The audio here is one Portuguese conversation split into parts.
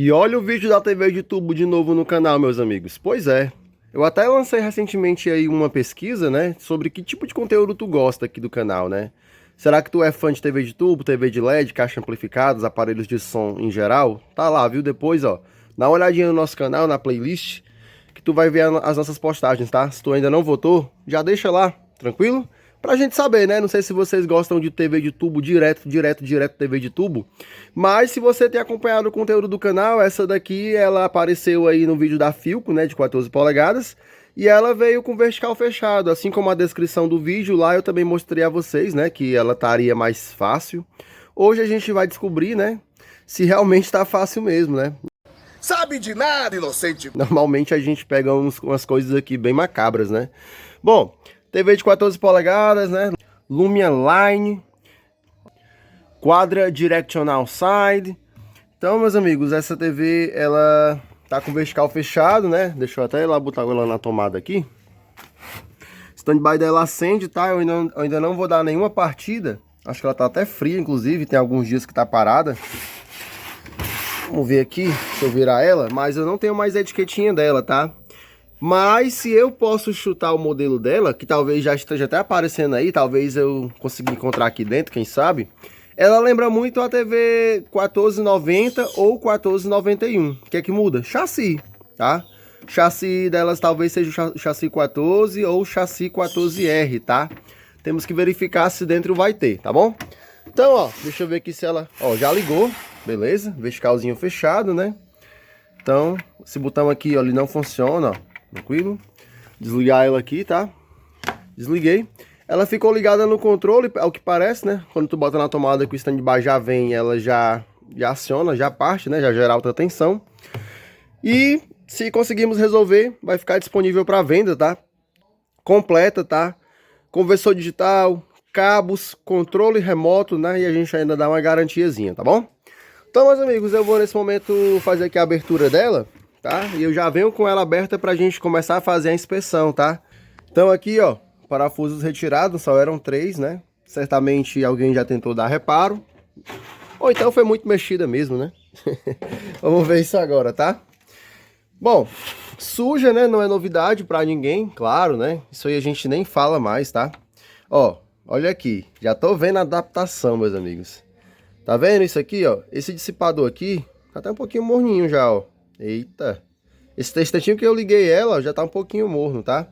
E olha o vídeo da TV de tubo de novo no canal, meus amigos. Pois é, eu até lancei recentemente aí uma pesquisa, né, sobre que tipo de conteúdo tu gosta aqui do canal, né? Será que tu é fã de TV de tubo, TV de LED, caixa amplificados, aparelhos de som em geral? Tá lá, viu? Depois, ó, dá uma olhadinha no nosso canal, na playlist, que tu vai ver as nossas postagens, tá? Se tu ainda não votou, já deixa lá, tranquilo? Pra gente saber, né? Não sei se vocês gostam de TV de tubo direto TV de tubo. Mas se você tem acompanhado o conteúdo do canal, essa daqui, ela apareceu aí no vídeo da Philco, né? De 14 polegadas. E ela veio com vertical fechado, assim como a descrição do vídeo lá eu também mostrei a vocês, né? Que ela estaria mais fácil. Hoje a gente vai descobrir, né? Se realmente tá fácil mesmo, né? Sabe de nada, inocente. Normalmente a gente pega umas coisas aqui bem macabras, né? Bom, TV de 14 polegadas, né? Lumia Line, quadra Directional Side. Então, meus amigos, essa TV, ela tá com vertical fechado, né? Deixa eu até ir lá botar ela na tomada aqui. Standby dela acende, tá? Eu ainda não vou dar nenhuma partida. Acho que ela tá até fria, inclusive. Tem alguns dias que tá parada. Vamos ver aqui, se eu virar ela. Mas eu não tenho mais a etiquetinha dela, tá? Mas se eu posso chutar o modelo dela, que talvez já esteja até aparecendo aí, talvez eu consiga encontrar aqui dentro, quem sabe. Ela lembra muito a TV 1490 ou 1491. O que é que muda? Chassi, tá? O chassi delas talvez seja o chassi 14 ou o chassi 14R, tá? Temos que verificar se dentro vai ter, tá bom? Então, ó, deixa eu ver aqui se ela... Ó, já ligou, beleza? Verticalzinho fechado, né? Então, esse botão aqui, ó, ele não funciona, ó. Tranquilo? Desligar ela aqui, tá? Desliguei. Ela ficou ligada no controle, ao que parece, né? Quando tu bota na tomada que o standby já vem, ela já aciona, já parte, né? Já gera alta tensão. E se conseguirmos resolver, vai ficar disponível para venda, tá? Completa, tá? Conversor digital, cabos, controle remoto, né? E a gente ainda dá uma garantiazinha, tá bom? Então, meus amigos, eu vou nesse momento fazer aqui a abertura dela, tá? E eu já venho com ela aberta pra gente começar a fazer a inspeção, tá? Então aqui, ó, parafusos retirados, só eram 3, né? Certamente alguém já tentou dar reparo. Ou então foi muito mexida mesmo, né? Vamos ver isso agora, tá? Bom, suja, né? Não é novidade pra ninguém, claro, né? Isso aí a gente nem fala mais, tá? Ó, olha aqui. Já tô vendo a adaptação, meus amigos. Tá vendo isso aqui, ó? Esse dissipador aqui tá até um pouquinho morninho já, ó. Eita. Esse instantinho que eu liguei ela, ó, já tá um pouquinho morno, tá?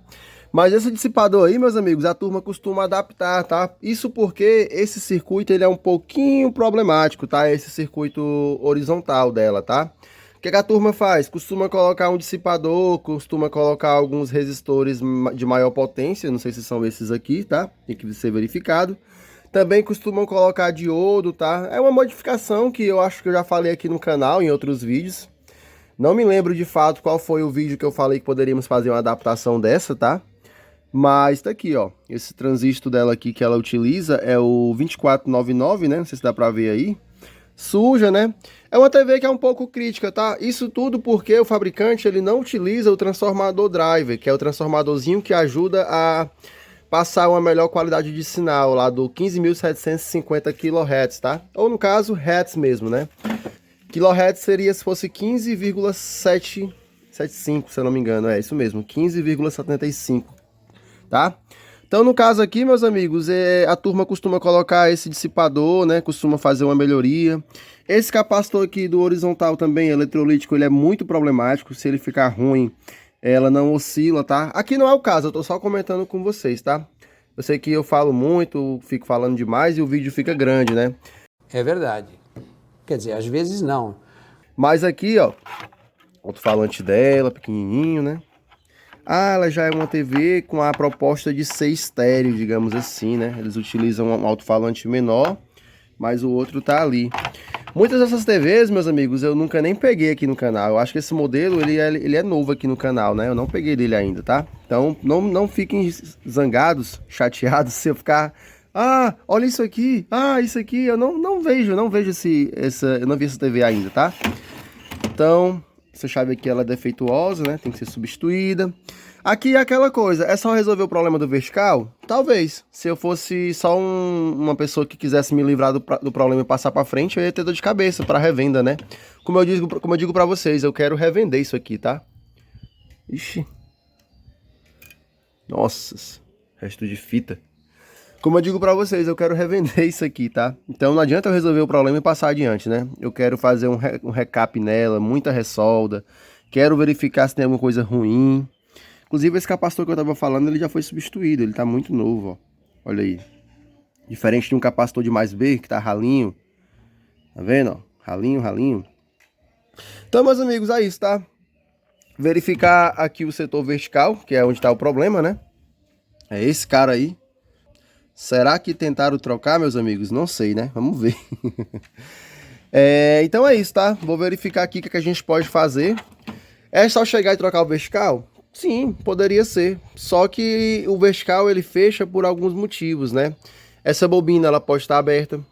Mas esse dissipador aí, meus amigos, a turma costuma adaptar, tá? Isso porque esse circuito, ele é um pouquinho problemático, tá? Esse circuito horizontal dela, tá? O que a turma faz? Costuma colocar um dissipador, costuma colocar alguns resistores de maior potência, não sei se são esses aqui, tá? Tem que ser verificado. Também costumam colocar diodo, tá? É uma modificação que eu acho que eu já falei aqui no canal, em outros vídeos. Não me lembro de fato qual foi o vídeo que eu falei que poderíamos fazer uma adaptação dessa, tá? Mas tá aqui, ó. Esse transistor dela aqui que ela utiliza é o 2499, né? Não sei se dá pra ver aí. Suja, né? É uma TV que é um pouco crítica, tá? Isso tudo porque o fabricante, ele não utiliza o transformador driver, que é o transformadorzinho que ajuda a passar uma melhor qualidade de sinal lá do 15.750 kHz, tá? Ou no caso, Hz mesmo, né? Kilohertz seria se fosse 15,775, se eu não me engano, é isso mesmo, 15,75, tá? Então, no caso aqui, meus amigos, a turma costuma colocar esse dissipador, né? Costuma fazer uma melhoria. Esse capacitor aqui do horizontal também, eletrolítico, ele é muito problemático. Se ele ficar ruim, ela não oscila, tá? Aqui não é o caso, eu tô só comentando com vocês, tá? Eu sei que eu falo muito, fico falando demais e o vídeo fica grande, né? É verdade. Quer dizer, às vezes não. Mas aqui, ó, alto-falante dela, pequenininho, né? Ah, ela já é uma TV com a proposta de ser estéreo, digamos assim, né? Eles utilizam um alto-falante menor, mas o outro tá ali. Muitas dessas TVs, meus amigos, eu nunca nem peguei aqui no canal. Eu acho que esse modelo, ele é novo aqui no canal, né? Eu não peguei dele ainda, tá? Então, não fiquem zangados, chateados, se eu ficar... Ah, olha isso aqui. Ah, isso aqui. Eu não vejo eu não vi essa TV ainda, tá? Então, essa chave aqui, ela é defeituosa, né? Tem que ser substituída. Aqui é aquela coisa, é só resolver o problema do vertical? Talvez. Se eu fosse só uma pessoa que quisesse me livrar do problema e passar pra frente, eu ia ter dor de cabeça pra revenda, né? Como eu digo pra vocês, eu quero revender isso aqui, tá? Ixi. Nossa, resto de fita. Como eu digo pra vocês, eu quero revender isso aqui, tá? Então não adianta eu resolver o problema e passar adiante, né? Eu quero fazer um recap nela, muita ressolda. Quero verificar se tem alguma coisa ruim. Inclusive esse capacitor que eu tava falando, ele já foi substituído. Ele tá muito novo, ó. Olha aí. Diferente de um capacitor de mais B, que tá ralinho. Tá vendo, ó? Ralinho, ralinho. Então, meus amigos, é isso, tá? Verificar aqui o setor vertical, que é onde tá o problema, né? É esse cara aí. Será que tentaram trocar, meus amigos? Não sei, né? Vamos ver. Então é isso, tá? Vou verificar aqui o que a gente pode fazer. É só chegar e trocar o vertical? Sim, poderia ser. Só que o vertical ele fecha por alguns motivos, né? Essa bobina ela pode estar aberta.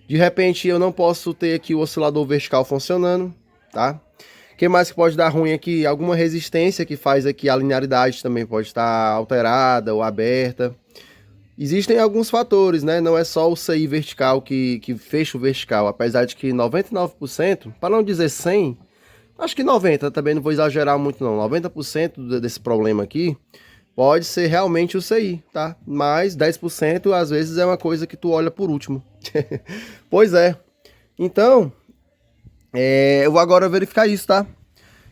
De repente eu não posso ter aqui o oscilador vertical funcionando, tá? O que mais que pode dar ruim aqui? Alguma resistência que faz aqui a linearidade também pode estar alterada ou aberta. Existem alguns fatores, né? Não é só o CI vertical que fecha o vertical, apesar de que 99%, para não dizer 100%, acho que 90%, também não vou exagerar muito não, 90% desse problema aqui pode ser realmente o CI, tá? Mas 10% às vezes é uma coisa que tu olha por último. Pois é. Então, eu vou agora verificar isso, tá?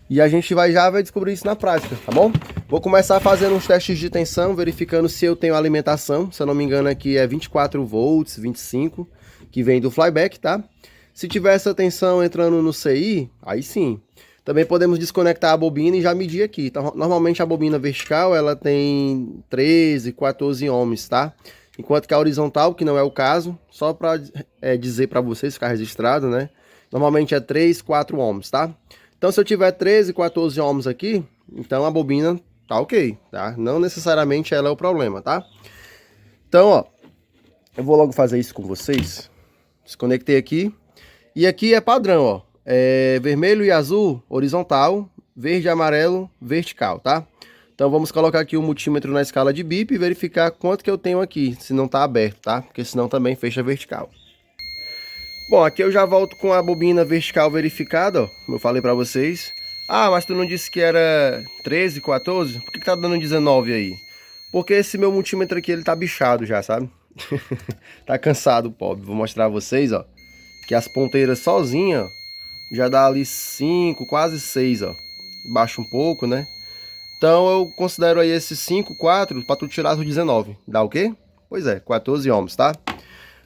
E a gente já vai descobrir isso na prática, tá bom? Vou começar fazendo uns testes de tensão, verificando se eu tenho alimentação. Se eu não me engano aqui é 24 volts, 25, que vem do flyback, tá? Se tiver essa tensão entrando no CI, aí sim. Também podemos desconectar a bobina e já medir aqui. Então, normalmente a bobina vertical, ela tem 13, 14 ohms, tá? Enquanto que a horizontal, que não é o caso, só para dizer para vocês, ficar registrado, né? Normalmente é 3, 4 ohms, tá? Então, se eu tiver 13, 14 ohms aqui, então a bobina tá ok, tá? Não necessariamente ela é o problema, tá? Então, ó, eu vou logo fazer isso com vocês. Desconectei aqui. E aqui é padrão, ó. Vermelho e azul, horizontal. Verde e amarelo, vertical, tá? Então, vamos colocar aqui o multímetro na escala de bip e verificar quanto que eu tenho aqui, se não tá aberto, tá? Porque senão também fecha vertical. Bom, aqui eu já volto com a bobina vertical verificada, ó, como eu falei pra vocês. Ah, mas tu não disse que era 13, 14? Por que tá dando 19 aí? Porque esse meu multímetro aqui, ele tá bichado já, sabe? Tá cansado, pobre. Vou mostrar a vocês, ó, que as ponteiras sozinha, ó, já dá ali 5, quase 6, ó. Baixa um pouco, né? Então eu considero aí esses 5, 4 pra tu tirar os 19. Dá o quê? Pois é, 14 ohms, tá?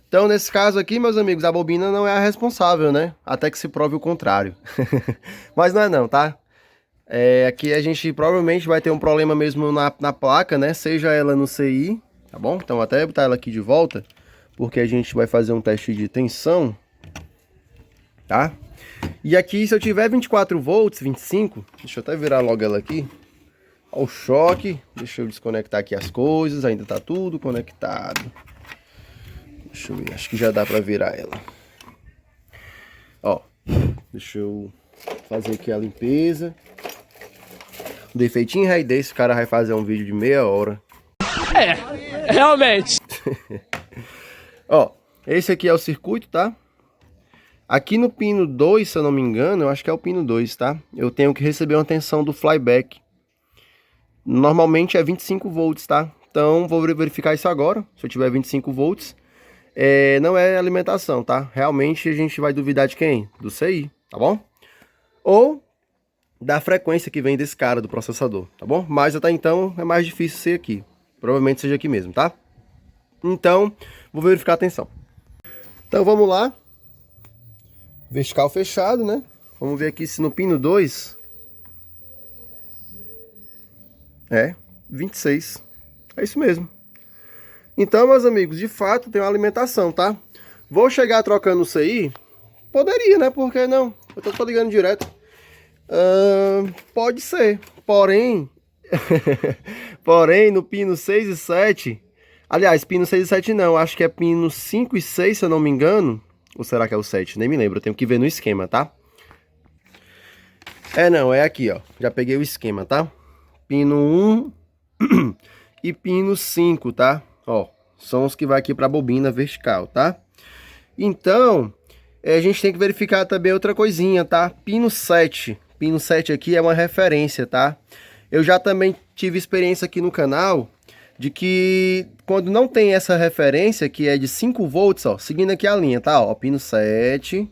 Então, nesse caso aqui, meus amigos, a bobina não é a responsável, né? Até que se prove o contrário. Mas não é não, tá? Aqui a gente provavelmente vai ter um problema mesmo na placa, né? Seja ela no CI, tá bom? Então, até botar ela aqui de volta, porque a gente vai fazer um teste de tensão, tá? E aqui, se eu tiver 24 volts, 25, deixa eu até virar logo ela aqui. Ó o choque, deixa eu desconectar aqui as coisas, ainda tá tudo conectado. Deixa eu ver, acho que já dá pra virar ela. Ó, deixa eu fazer aqui a limpeza. Um defeitinho rei desse, o cara vai fazer um vídeo de meia hora. Realmente. Ó, esse aqui é o circuito, tá? Aqui no pino 2, se eu não me engano, eu acho que é o pino 2, tá? Eu tenho que receber uma tensão do flyback. Normalmente é 25 volts, tá? Então, vou verificar isso agora. Se eu tiver 25 volts... não é alimentação, tá? Realmente a gente vai duvidar de quem? Do CI, tá bom? Ou da frequência que vem desse cara, do processador, tá bom? Mas até então é mais difícil ser aqui. Provavelmente seja aqui mesmo, tá? Então, vou verificar a tensão. Então vamos lá. Vertical fechado, né? Vamos ver aqui se no pino 2... 26. É isso mesmo. Então, meus amigos, de fato tem uma alimentação, tá? Vou chegar trocando o CI? Poderia, né? Por que não? Eu tô ligando direto. Pode ser. Porém, no pino 6 e 7... Aliás, pino 6 e 7 não. Acho que é pino 5 e 6, se eu não me engano. Ou será que é o 7? Nem me lembro. Eu tenho que ver no esquema, tá? Não. É aqui, ó. Já peguei o esquema, tá? pino 1 e pino 5, tá? Ó, são os que vai aqui para a bobina vertical, tá? Então, a gente tem que verificar também outra coisinha, tá? Pino 7. Pino 7 aqui é uma referência, tá? Eu já também tive experiência aqui no canal de que quando não tem essa referência, que é de 5 volts, ó, seguindo aqui a linha, tá? Ó, pino 7,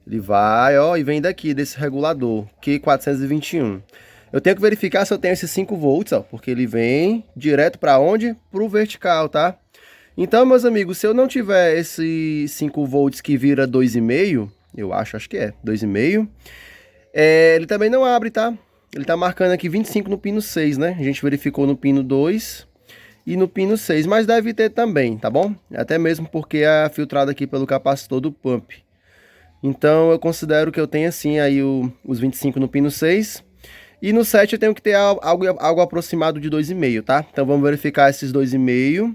ele vai, ó, e vem daqui, desse regulador, Q421. Eu tenho que verificar se eu tenho esses 5 volts, ó, porque ele vem direto para onde? Pro vertical, tá? Então, meus amigos, se eu não tiver esse 5 volts que vira 2,5, eu acho que é 2,5, ele também não abre, tá? Ele tá marcando aqui 25 no pino 6, né? A gente verificou no pino 2 e no pino 6, mas deve ter também, tá bom? Até mesmo porque é filtrado aqui pelo capacitor do pump. Então, eu considero que eu tenho assim aí os 25 no pino 6. E no 7 eu tenho que ter algo aproximado de 2,5, tá? Então, vamos verificar esses 2,5.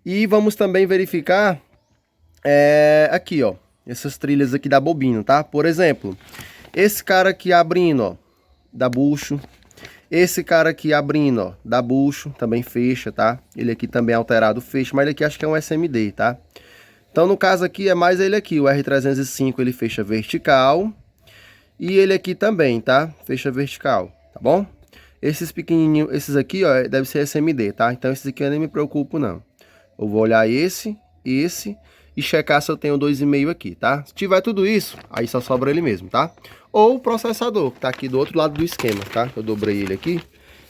E vamos também verificar aqui, ó, essas trilhas aqui da bobina, tá? Por exemplo, esse cara aqui abrindo, ó, dá bucho. Esse cara aqui abrindo, ó, dá bucho, também fecha, tá? Ele aqui também alterado fecha, mas ele aqui acho que é um SMD, tá? Então, no caso aqui, é mais ele aqui, o R305, ele fecha vertical. E ele aqui também, tá? Fecha vertical, tá bom? Esses pequenininhos, esses aqui, ó, deve ser SMD, tá? Então, esses aqui eu nem me preocupo, não. Eu vou olhar esse e checar se eu tenho 2,5 aqui, tá? Se tiver tudo isso, aí só sobra ele mesmo, tá? Ou o processador, que tá aqui do outro lado do esquema, tá? Eu dobrei ele aqui.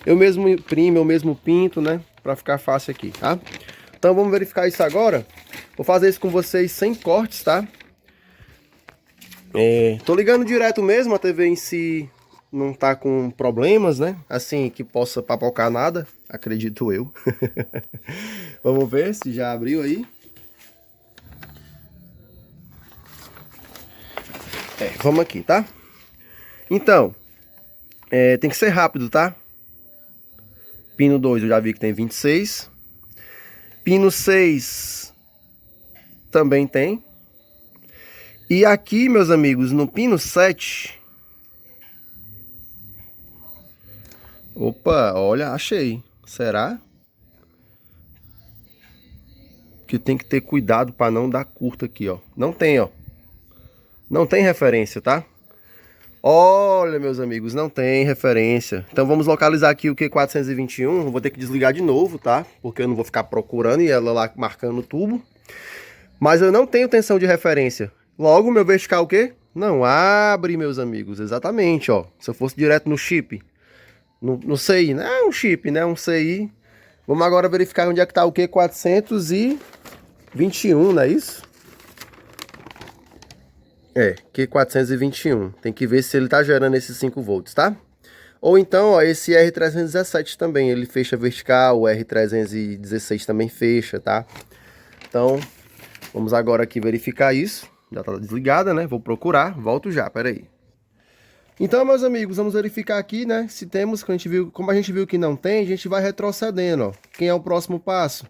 Eu mesmo imprimo, eu mesmo pinto, né? Pra ficar fácil aqui, tá? Então vamos verificar isso agora. Vou fazer isso com vocês sem cortes, tá? Tô ligando direto mesmo, a TV em si não tá com problemas, né? Assim, que possa papocar nada, acredito eu. Vamos ver se já abriu aí. Vamos aqui, tá? Então, tem que ser rápido, tá? Pino 2 eu já vi que tem 26. Pino 6 também tem. E aqui, meus amigos, no pino 7... Opa, olha, achei. Será? Que tem que ter cuidado para não dar curta aqui, ó. Não tem, ó. Não tem referência, tá? Olha, meus amigos, não tem referência. Então vamos localizar aqui o Q421. Vou ter que desligar de novo, tá? Porque eu não vou ficar procurando e ela lá marcando o tubo. Mas eu não tenho tensão de referência. Logo, meu vertical o quê? Não abre, meus amigos. Exatamente, ó. Se eu fosse direto no chip, no CI, né? Um chip, né? Um CI. Vamos agora verificar onde é que tá o Q421, não é isso? Q421. Tem que ver se ele tá gerando esses 5 volts, tá? Ou então, ó, esse R317 também, ele fecha vertical, o R316 também fecha, tá? Então, vamos agora aqui verificar isso. Já tá desligada, né? Vou procurar, volto já, peraí. Então, meus amigos, vamos verificar aqui, né? Se temos, como a gente viu que não tem, a gente vai retrocedendo, ó. Quem é o próximo passo?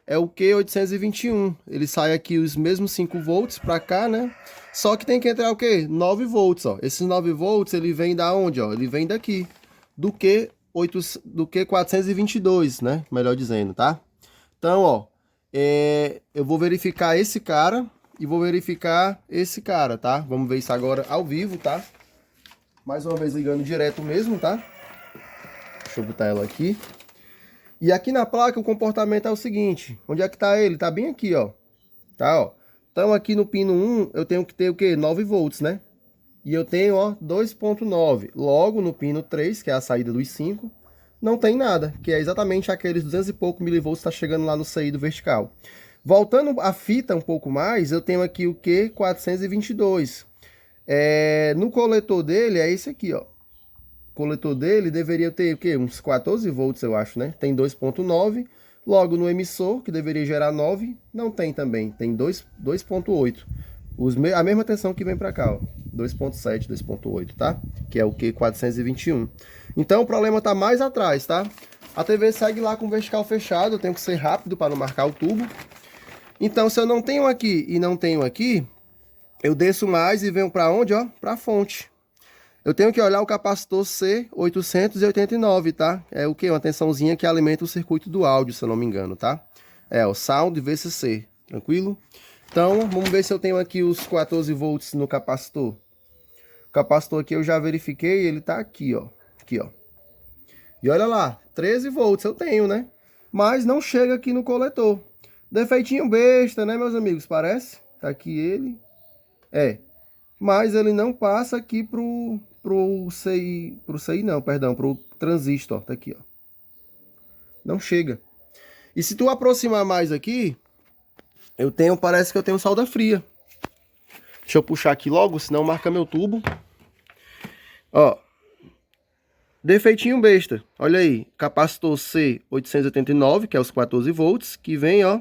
É o Q821. Ele sai aqui os mesmos 5 volts pra cá, né? Só que tem que entrar o quê? 9 volts, ó. Esses 9 volts, ele vem da onde, ó? Ele vem daqui. Do Q422, né? Melhor dizendo, tá? Então, ó. Eu vou verificar esse cara e vou verificar esse cara, tá? Vamos ver isso agora ao vivo, tá? Mais uma vez ligando direto mesmo, tá? Deixa eu botar ela aqui. E aqui na placa o comportamento é o seguinte. Onde é que tá ele? Tá bem aqui, ó. Tá, ó. Então aqui no pino 1 eu tenho que ter o quê? 9 volts, né? E eu tenho, ó, 2.9. Logo no pino 3, que é a saída dos 5, não tem nada. Que é exatamente aqueles 200 e pouco milivolts que tá chegando lá no CI do vertical. Voltando a fita um pouco mais, eu tenho aqui o Q422. No coletor dele é esse aqui, ó. O coletor dele deveria ter o quê? Uns 14 volts, eu acho, né? Tem 2.9. Logo no emissor, que deveria gerar 9, não tem também. Tem 2.8. A mesma tensão que vem pra cá, ó. 2.7, 2.8, tá? Que é o Q421. Então o problema tá mais atrás, tá? A TV segue lá com o vertical fechado. Eu tenho que ser rápido para não marcar o tubo. Então, se eu não tenho aqui e não tenho aqui, eu desço mais e venho para onde, ó? Para a fonte. eu tenho que olhar o capacitor C889, tá? É o quê? Uma tensãozinha que alimenta o circuito do áudio, se eu não me engano, tá? É, o Sound VCC, tranquilo? Então, vamos ver se eu tenho aqui os 14 volts no capacitor. O capacitor aqui eu já verifiquei, ele tá aqui, ó. Aqui, ó. E olha lá, 13 volts eu tenho, né? Mas não chega aqui no coletor. Defeitinho besta, né, meus amigos? Parece. Tá aqui ele. É. Mas ele não passa aqui pro CI não, perdão, pro transistor, ó. Tá aqui, ó. Não chega. E se tu aproximar mais aqui, parece que eu tenho solda fria. Deixa eu puxar aqui logo, senão marca meu tubo. Ó. Defeitinho besta. Olha aí, capacitor C889, que é os 14 volts, que vem, ó.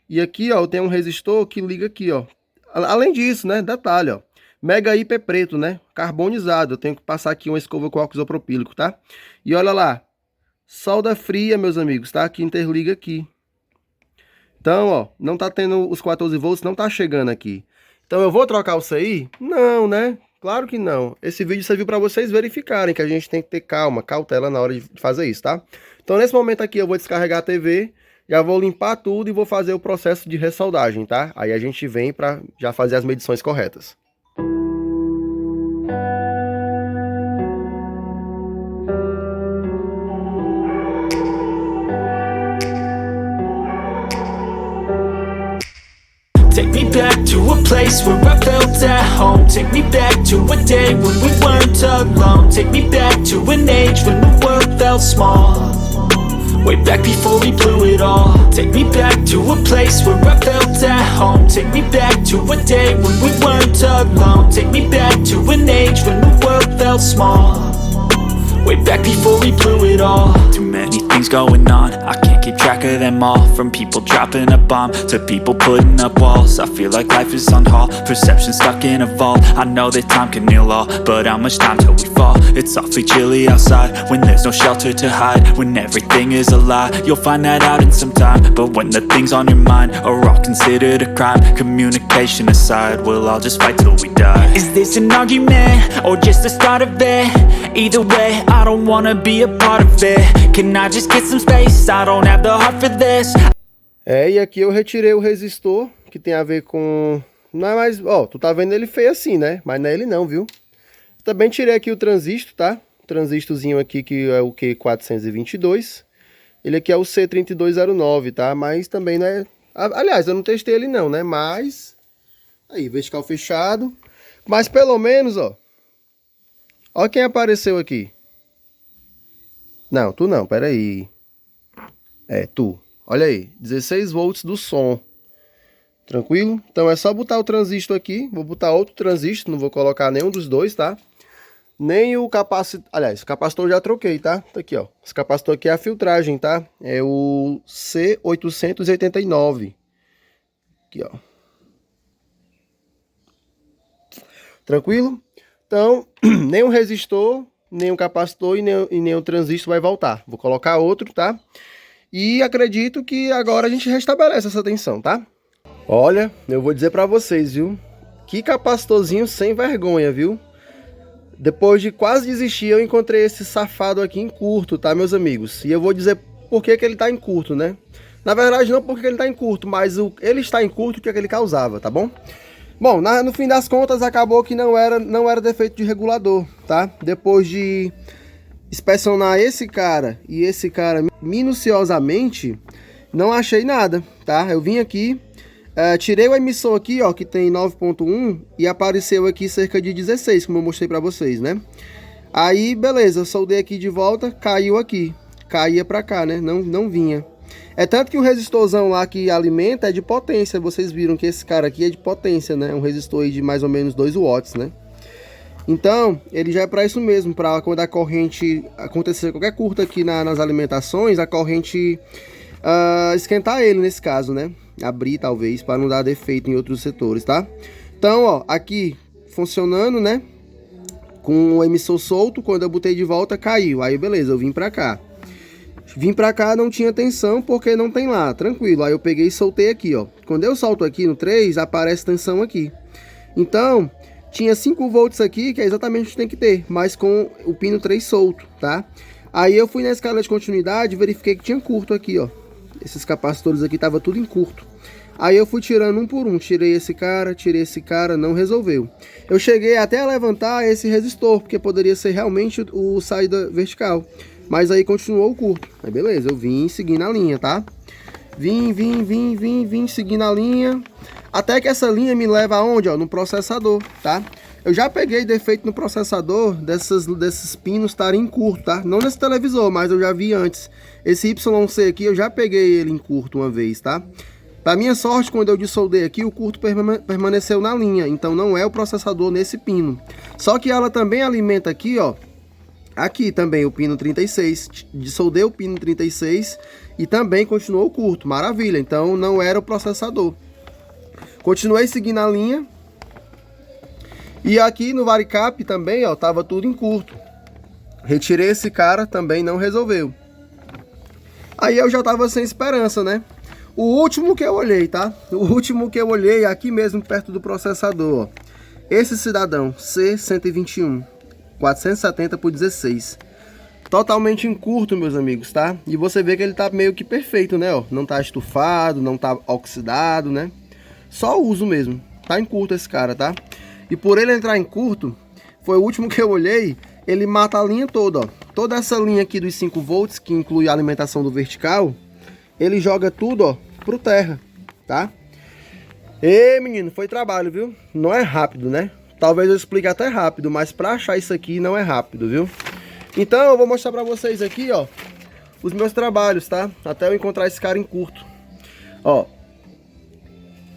E aqui, ó, eu tenho um resistor que liga aqui, ó. Além disso, né, detalhe, ó. Mega IP preto, né, carbonizado. Eu tenho que passar aqui uma escova com óxido isopropílico, tá? E olha lá, solda fria, meus amigos, tá? Que interliga aqui. Então, ó, não tá tendo os 14 volts, não tá chegando aqui. Então eu vou trocar o CI? Não, né? Claro que não. Esse vídeo serviu para vocês verificarem que a gente tem que ter calma, cautela na hora de fazer isso, tá? Então nesse momento aqui eu vou descarregar a TV, já vou limpar tudo e vou fazer o processo de ressoldagem, tá? Aí a gente vem para já fazer as medições corretas. Take me back to a place where I felt at home. Take me back to a day when we weren't alone. Take me back to an age when the world felt small. Way back before we blew it all. Take me back to a place where I felt at home. Take me back to a day when we weren't alone. Take me back to an age when the world felt small. Way back before we blew it all. Too many things going on, I can't keep track of them all. From people dropping a bomb to people putting up walls. I feel like life is on hold, perception stuck in a vault. I know that time can heal all, but how much time till we fall? It's awfully chilly outside, when there's no shelter to hide. When everything is a lie, you'll find that out in some time. But when the things on your mind are all considered a crime, communication aside, we'll all just fight till we die. Is this an argument, or just the start of it? Either way, I don't wanna be a part of it. Can I just get some space? I don't have the heart for this. É, e aqui eu retirei o resistor, que tem a ver com... Não é mais... Ó, tu tá vendo ele feio assim, né? Mas não é ele não, viu? Também tirei aqui o transistor, tá? O transistorzinho aqui, que é o Q422. Ele aqui é o C3209, tá? Mas também não é... Aliás, eu não testei ele não, né? Mas... Aí, vertical fechado. Mas pelo menos, ó... Ó quem apareceu aqui. Não, tu não, peraí. É, tu. Olha aí, 16 volts do som. Tranquilo? Então é só botar o transistor aqui. Vou botar outro transistor, não vou colocar nenhum dos dois, tá? Nem o capacitor... Aliás, o capacitor eu já troquei, tá? Tá aqui, ó. Esse capacitor aqui é a filtragem, tá? É o C889. Aqui, ó. Tranquilo? Então, nem um resistor, nem um capacitor e nem um transistor vai voltar. Vou colocar outro, tá? E acredito que agora a gente restabelece essa tensão, tá? Olha, eu vou dizer pra vocês, viu? Que capacitorzinho sem vergonha, viu? Depois de quase desistir, eu encontrei esse safado aqui em curto, tá, meus amigos? E eu vou dizer por que ele tá em curto, né? Na verdade, não porque ele tá em curto, mas ele está em curto o que ele causava, tá bom? Bom, no fim das contas, acabou que não era defeito de regulador, tá? Depois de inspecionar esse cara e esse cara minuciosamente, não achei nada, tá? Eu vim aqui, tirei o emissor aqui, ó, que tem 9.1 e apareceu aqui cerca de 16, como eu mostrei pra vocês, né? Aí, beleza, eu soldei aqui de volta, caiu aqui, caía pra cá, né? Não vinha. É tanto que o resistorzão lá que alimenta é de potência. Vocês viram que esse cara aqui é de potência, né? Um resistor aí de mais ou menos 2 watts, né? Então, ele já é para isso mesmo, para quando a corrente acontecer qualquer curto aqui nas alimentações, a corrente esquentar ele nesse caso, né? Abrir talvez, para não dar defeito em outros setores, tá? Então, ó, aqui funcionando, né? Com o emissor solto, quando eu botei de volta caiu. Aí beleza, eu vim para cá. Vim pra cá, não tinha tensão porque não tem lá, tranquilo. Aí eu peguei e soltei aqui, ó. Quando eu solto aqui no 3, aparece tensão aqui. Então, tinha 5 volts aqui, que é exatamente o que tem que ter, mas com o pino 3 solto, tá? Aí eu fui na escala de continuidade e verifiquei que tinha curto aqui, ó. Esses capacitores aqui tava tudo em curto. Aí eu fui tirando um por um, tirei esse cara, não resolveu. Eu cheguei até a levantar esse resistor, porque poderia ser realmente o saída vertical. Mas aí continuou o curto. Aí beleza, eu vim seguindo a linha, tá? Vim seguindo a linha. Até que essa linha me leva aonde, ó? No processador, tá? Eu já peguei defeito no processador desses pinos estarem em curto, tá? Não nesse televisor, mas eu já vi antes. Esse YC aqui, eu já peguei ele em curto uma vez, tá? Pra minha sorte, quando eu dissoldei aqui, o curto permaneceu na linha. Então não é o processador nesse pino. Só que ela também alimenta aqui, ó. Aqui também o pino 36. Dissoldei o pino 36 e também continuou curto. Maravilha, então não era o processador. Continuei seguindo a linha. E aqui no varicap também, ó, tava tudo em curto. Retirei esse cara, também não resolveu. Aí eu já tava sem esperança, né? O último que eu olhei, tá? O último que eu olhei aqui mesmo perto do processador, ó. Esse cidadão, C121, 470 por 16. Totalmente em curto, meus amigos, tá? E você vê que ele tá meio que perfeito, né? Ó, não tá estufado, não tá oxidado, né? Só uso mesmo. Tá em curto esse cara, tá? E por ele entrar em curto, foi o último que eu olhei, ele mata a linha toda, ó. Toda essa linha aqui dos 5 volts, que inclui a alimentação do vertical, ele joga tudo, ó, pro terra, tá? E menino, foi trabalho, viu? Não é rápido, né? Talvez eu explique até rápido, mas pra achar isso aqui não é rápido, viu? Então eu vou mostrar pra vocês aqui, ó, os meus trabalhos, tá? Até eu encontrar esse cara em curto. Ó,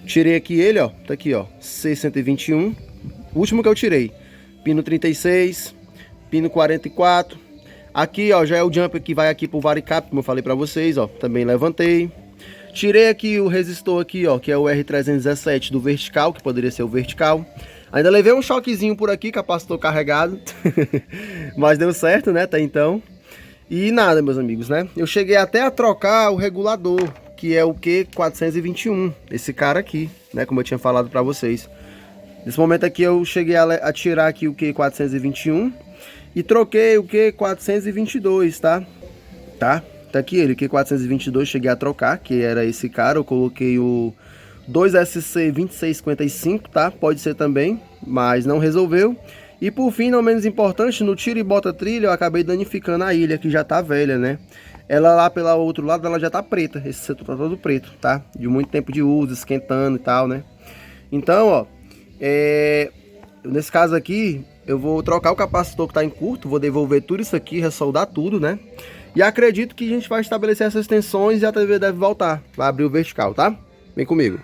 tirei aqui ele, ó, tá aqui, ó, C121, o último que eu tirei, pino 36, pino 44, aqui, ó, já é o jumper que vai aqui pro varicap, como eu falei pra vocês, ó, também levantei. Tirei aqui o resistor aqui, ó, que é o R317 do vertical, que poderia ser o vertical. Ainda levei um choquezinho por aqui, capacitor carregado, mas deu certo, né, até então. E nada, meus amigos, né, eu cheguei até a trocar o regulador, que é o Q421, esse cara aqui, né, como eu tinha falado pra vocês. Nesse momento aqui eu cheguei a tirar aqui o Q421 e troquei o Q422, tá? Tá aqui ele, o Q422 cheguei a trocar, que era esse cara, eu coloquei o 2SC2655, tá? Pode ser também, mas não resolveu. E por fim, não menos importante, no tira e bota trilha eu acabei danificando a ilha, que já tá velha, né? Ela lá pelo outro lado, ela já tá preta, esse setor tá todo preto, tá? De muito tempo de uso, esquentando e tal, né? Então, ó, nesse caso aqui, eu vou trocar o capacitor que tá em curto, vou devolver tudo isso aqui, ressoldar tudo, né? E acredito que a gente vai estabelecer essas tensões e a TV deve voltar, vai abrir o vertical, tá? Vem comigo.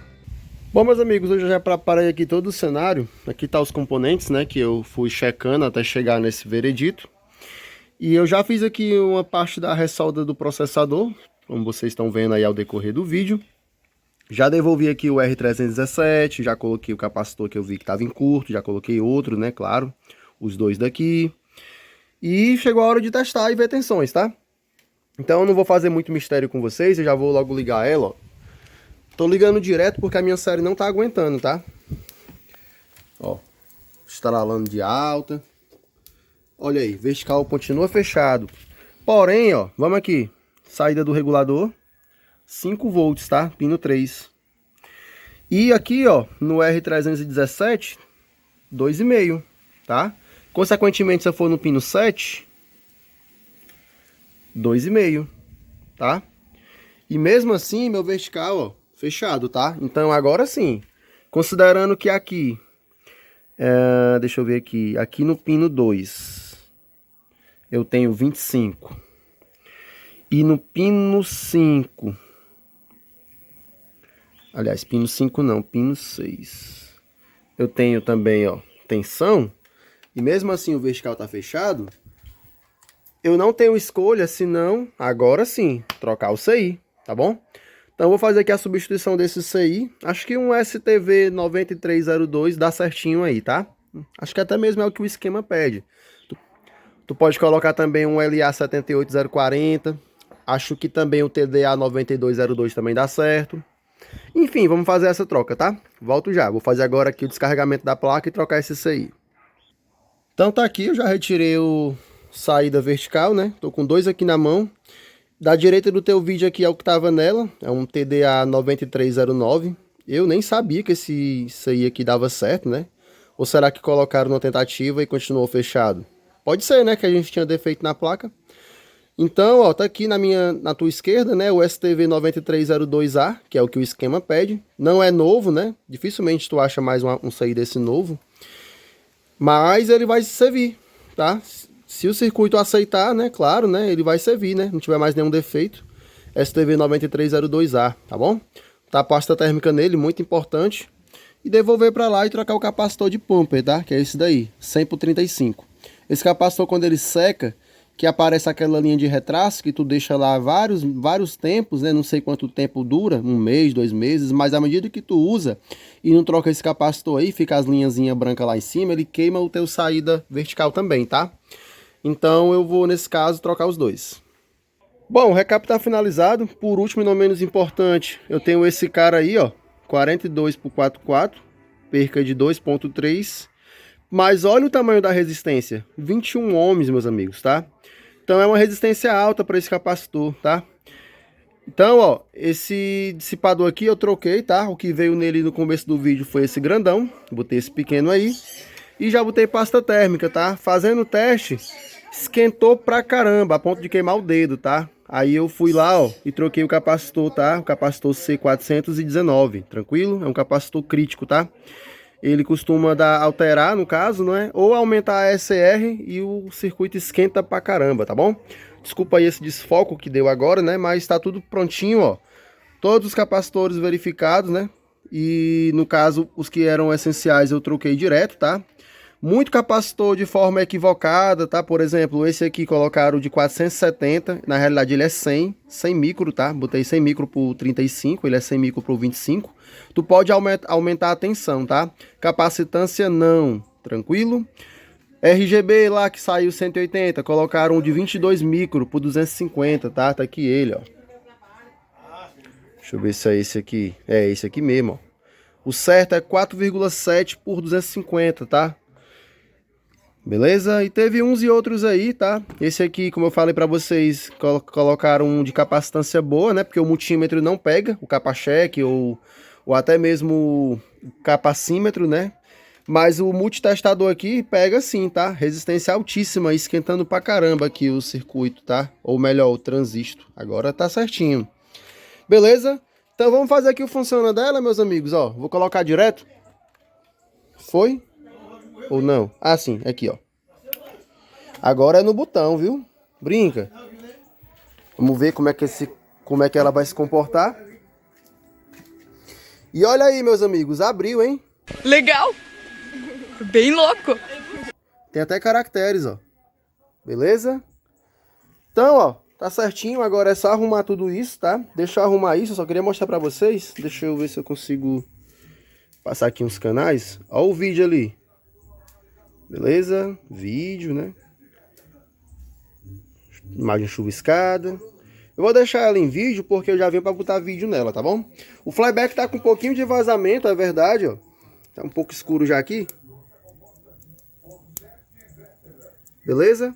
Bom, meus amigos, hoje eu já preparei aqui todo o cenário. Aqui tá os componentes, né, que eu fui checando até chegar nesse veredito. E eu já fiz aqui uma parte da ressolda do processador, como vocês estão vendo aí ao decorrer do vídeo. Já devolvi aqui o R317, já coloquei o capacitor que eu vi que estava em curto, já coloquei outro, né, claro, os dois daqui. E chegou a hora de testar e ver tensões, tá? Então eu não vou fazer muito mistério com vocês, eu já vou logo ligar ela, ó. Tô ligando direto porque a minha série não tá aguentando, tá? Ó, estralando de alta. Olha aí, vertical continua fechado. Porém, ó, vamos aqui. Saída do regulador, 5 volts, tá? Pino 3. E aqui, ó, no R317, 2,5, tá? Consequentemente, se eu for no pino 7, 2,5, tá? E mesmo assim, meu vertical, ó, fechado, tá? Então agora sim, considerando que aqui, deixa eu ver aqui, aqui no pino 2, eu tenho 25. E no pino 5, aliás, pino 5 não, pino 6, eu tenho também, ó, tensão. E mesmo assim o vertical tá fechado, eu não tenho escolha senão, agora sim, trocar o CI, tá bom? Então eu vou fazer aqui a substituição desse CI. Acho que um STV 9302 dá certinho aí, tá? Acho que até mesmo é o que o esquema pede. Tu pode colocar também um LA 78040. Acho que também o TDA 9202 também dá certo. Enfim, vamos fazer essa troca, tá? Volto já. Vou fazer agora aqui o descarregamento da placa e trocar esse aí. Então tá aqui, eu já retirei o saída vertical, né? Tô com 2 aqui na mão. Da direita do teu vídeo aqui é o que tava nela. É um TDA 9309. Eu nem sabia que isso aí aqui dava certo, né? Ou será que colocaram na tentativa e continuou fechado? Pode ser, né? Que a gente tinha defeito na placa. Então, ó, tá aqui na tua esquerda, né? O STV 9302A, que é o que o esquema pede. Não é novo, né? Dificilmente tu acha mais um saí desse novo. Mas ele vai servir, tá? Se o circuito aceitar, né? Claro, né? Ele vai servir, né? Não tiver mais nenhum defeito. STV 9302A, tá bom? Tá a pasta térmica nele, muito importante. E devolver para lá e trocar o capacitor de pumper, tá? Que é esse daí, 100 por 35. Esse capacitor, quando ele seca, que aparece aquela linha de retraço, que tu deixa lá vários tempos, né? Não sei quanto tempo dura, 1 mês, 2 meses, mas à medida que tu usa e não troca esse capacitor aí, fica as linhazinhas brancas lá em cima, ele queima o teu saída vertical também, tá? Então eu vou, nesse caso, trocar os dois. Bom, o recap tá finalizado. Por último e não menos importante, eu tenho esse cara aí, ó, 42 por 44, perca de 2.3. Mas olha o tamanho da resistência, 21 ohms, meus amigos, tá? Então é uma resistência alta para esse capacitor, tá? Então, ó, esse dissipador aqui eu troquei, tá? O que veio nele no começo do vídeo foi esse grandão, botei esse pequeno aí. E já botei pasta térmica, tá? Fazendo o teste, esquentou pra caramba, a ponto de queimar o dedo, tá? Aí eu fui lá, ó, e troquei o capacitor, tá? O capacitor C419, tranquilo? É um capacitor crítico, tá? Ele costuma alterar, no caso, não é? Ou aumentar a SR e o circuito esquenta pra caramba, tá bom? Desculpa aí esse desfoco que deu agora, né? Mas tá tudo prontinho, ó. Todos os capacitores verificados, né? E no caso, os que eram essenciais eu troquei direto, tá? Muito capacitor de forma equivocada, tá? Por exemplo, esse aqui colocaram de 470, na realidade ele é 100 micro, tá? Botei 100 micro por 35, ele é 100 micro por 25. Tu pode aumentar a tensão, tá? Capacitância não, tranquilo? RGB lá que saiu 180, colocaram de 22 micro por 250, tá? Tá aqui ele, ó. Deixa eu ver se é esse aqui. É esse aqui mesmo, ó. O certo é 4,7 por 250, tá? Beleza? E teve uns e outros aí, tá? Esse aqui, como eu falei pra vocês, colocaram um de capacitância boa, né? Porque o multímetro não pega, o capa-cheque ou até mesmo o capacímetro, né? Mas o multitestador aqui pega sim, tá? Resistência altíssima, esquentando pra caramba aqui o circuito, tá? Ou melhor, o transistor. Agora tá certinho. Beleza? Então vamos fazer aqui o funciona dela, meus amigos, ó. Vou colocar direto. Foi? Ou não? Ah, sim, aqui, ó. Agora é no botão, viu? Brinca. Vamos ver como é que ela vai se comportar. E olha aí, meus amigos, abriu, hein? Legal! Bem louco! Tem até caracteres, ó. Beleza? Então, ó, tá certinho. Agora é só arrumar tudo isso, tá? Deixa eu arrumar isso, eu só queria mostrar pra vocês. Deixa eu ver se eu consigo passar aqui uns canais. Ó o vídeo ali. Beleza? Vídeo, né? Imagem chuviscada. Eu vou deixar ela em vídeo porque eu já vim para botar vídeo nela, tá bom? O flyback tá com um pouquinho de vazamento, é verdade, ó. Tá um pouco escuro já aqui. Beleza?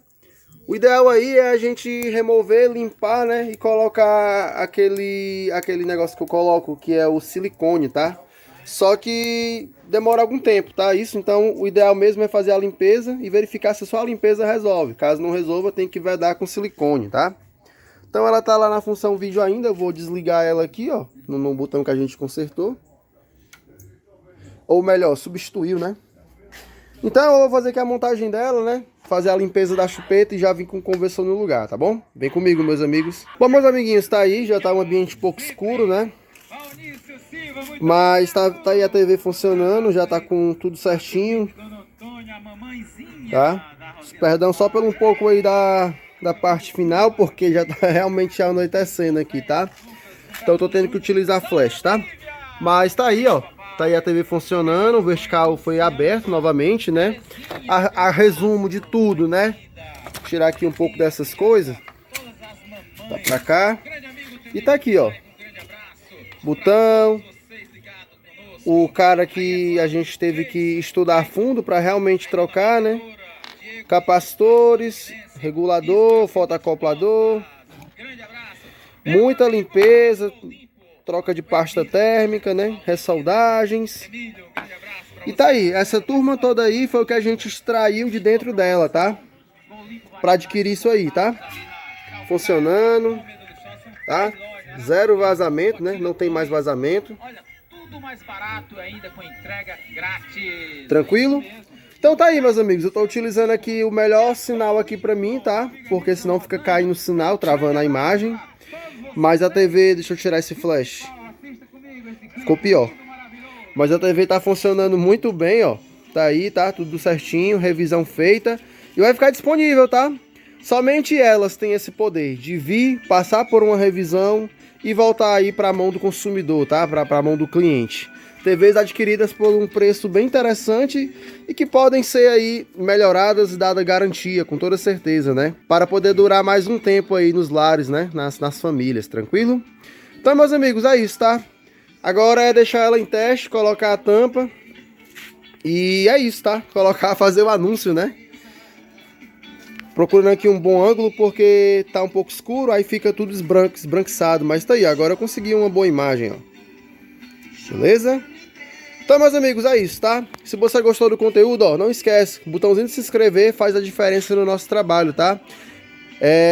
O ideal aí é a gente remover, limpar, né? E colocar aquele negócio que eu coloco, que é o silicone, tá? Só que demora algum tempo, tá? Isso, então o ideal mesmo é fazer a limpeza e verificar se só a limpeza resolve. Caso não resolva, tem que vedar com silicone, tá? Então ela tá lá na função vídeo ainda, eu vou desligar ela aqui, ó, no botão que a gente consertou. Ou melhor, substituiu, né? Então eu vou fazer aqui a montagem dela, né? Fazer a limpeza da chupeta e já vim com o conversor no lugar, tá bom? Vem comigo, meus amigos. Bom, meus amiguinhos, tá aí, já tá um ambiente um pouco escuro, né? Mas tá aí a TV funcionando, já tá com tudo certinho, tá? Perdão só pelo um pouco aí da parte final, porque já tá realmente anoitecendo aqui, tá? Então eu tô tendo que utilizar flash, tá? Mas tá aí, ó, tá aí a TV funcionando, o vertical foi aberto novamente, né? A resumo de tudo, né? Vou tirar aqui um pouco dessas coisas. Tá pra cá. E tá aqui, ó. botão. O cara que a gente teve que estudar a fundo para realmente trocar, né? Capacitores, regulador, fotacoplador. Muita limpeza, troca de pasta térmica, né? Ressoldagens. E tá aí, essa turma toda aí foi o que a gente extraiu de dentro dela, tá? Para adquirir isso aí, tá? Funcionando, tá? Zero vazamento, né? Não tem mais vazamento. Tudo mais barato ainda com entrega grátis. Tranquilo? Então tá aí, meus amigos. Eu tô utilizando aqui o melhor sinal aqui pra mim, tá? Porque senão fica caindo o sinal, travando a imagem. Mas a TV, deixa eu tirar esse flash. Ficou pior. Mas a TV tá funcionando muito bem, ó. Tá aí, tá? Tudo certinho, revisão feita. E vai ficar disponível, tá? Somente elas têm esse poder de vir, passar por uma revisão e voltar aí para a mão do consumidor, tá? Para a mão do cliente. TVs adquiridas por um preço bem interessante e que podem ser aí melhoradas e dada garantia, com toda certeza, né? Para poder durar mais um tempo aí nos lares, né? Nas famílias, tranquilo? Então, meus amigos, é isso, tá? Agora é deixar ela em teste, colocar a tampa e é isso, tá? Fazer o anúncio, né? Procurando aqui um bom ângulo porque tá um pouco escuro, aí fica tudo esbranquiçado. Mas tá aí, agora eu consegui uma boa imagem, ó. Beleza? Então, meus amigos, é isso, tá? Se você gostou do conteúdo, ó, não esquece, o botãozinho de se inscrever faz a diferença no nosso trabalho, tá?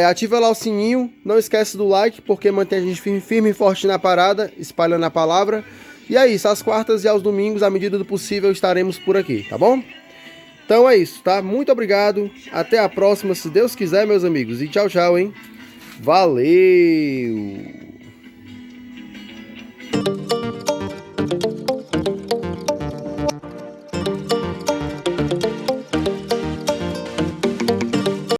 Ativa lá o sininho, não esquece do like, porque mantém a gente firme e forte na parada, espalhando a palavra. E é isso, às quartas e aos domingos, à medida do possível, estaremos por aqui, tá bom? Então é isso, tá? Muito obrigado. Até a próxima, se Deus quiser, meus amigos. E tchau, tchau, hein? Valeu!